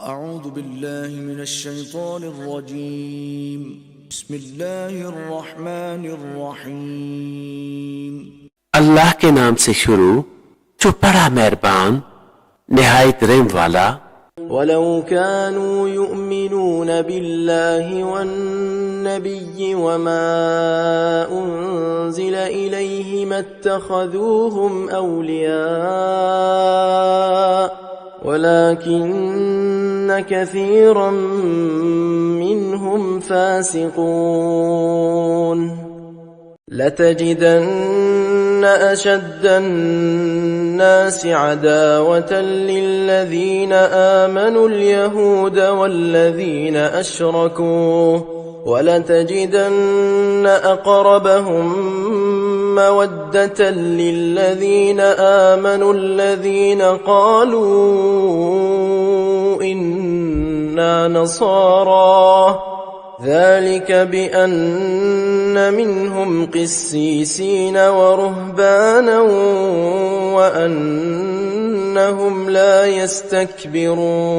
أعوذ बिल्लाहि मिनश्शैतानिर्रजीम बिस्मिल्लाहिर्रहमानिर्रहीम। अल्लाह के नाम से शुरू जो बड़ा मेहरबान निहायत रहम वाला। वलौ कानू युमिनून बिल्लाहि वन्नबिय्यि वमा उन्ज़िल इलैहि मत्तख़ज़ूहुम औलिया वलाकिन्न कसीरन मिनहुम फासिकून। लतजिदन्न अशद्द الناس عداوة للذين آمنوا اليهود والذين أشركوا ولتجدن أقربهم مودة للذين آمنوا الذين قالوا إنا نصارى ذلك بأن منهم قسيسين ورهبانا وأنهم لا يستكبرون।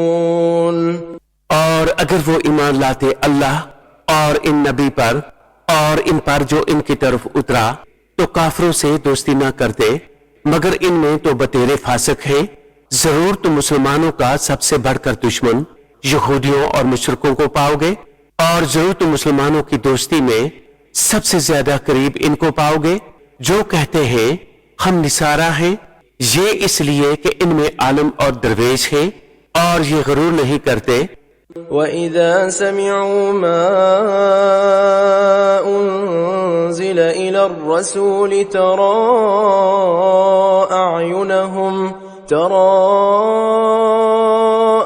और अगर वो ईमान लाते अल्लाह और इन नबी पर और इन पर जो इनकी तरफ उतरा तो काफरों से दोस्ती ना करते, मगर इनमें तो बतेरे फासिक हैं। जरूर तुम मुसलमानों का सबसे बढ़कर दुश्मन यहूदियों और मुशरिकों को पाओगे, और जरूर तुम मुसलमानों की दोस्ती में सबसे ज्यादा करीब इनको पाओगे जो कहते हैं हम निसारा हैं, ये इसलिए कि इनमें आलम और दरवेश हैं और ये गरूर नहीं करते। वइज़ा समिअू मा उन्ज़िल इला रसूल तरा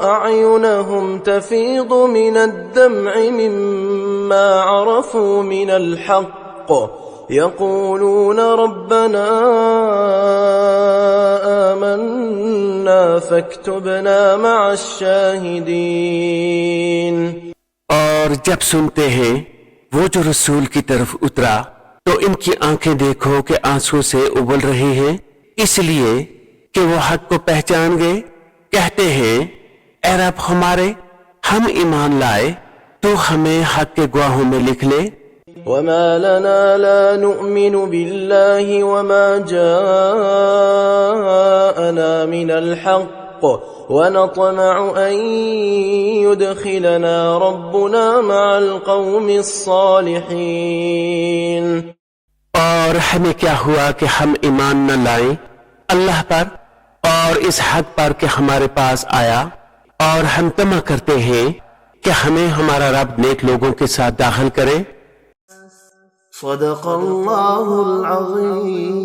अयुनहुम तफीदु मिनद्दम'i मिम्मा अरफू मिनल हक़्क़ यक़ूलून रब्बना आमन्ना फक्तुबना मअश्शाहिदीन। और जब सुनते हैं वो जो रसूल की तरफ उतरा तो इनकी आंखें देखो कि आंसू से उबल रही हैं, इसलिए कि वो हक को पहचान गए। कहते हैं ऐ रब हमारे, हम ईमान लाए तो हमें हक के गवाहों में लिख ले। वमा लना ला नुअमिनु बिल्लाहि वमा जाअना मिनल हक़्क़ वनतमअु अन युदखिलना रब्बुना मअल क़ौमिस सालिहीन। और हमें क्या हुआ कि हम ईमान न लाएं अल्लाह पर और इस हक पर कि हमारे पास आया, और हम तमा करते हैं कि हमें हमारा रब नेक लोगों के साथ दाखिल करे। सदक़ल्लाहुल अज़ीम।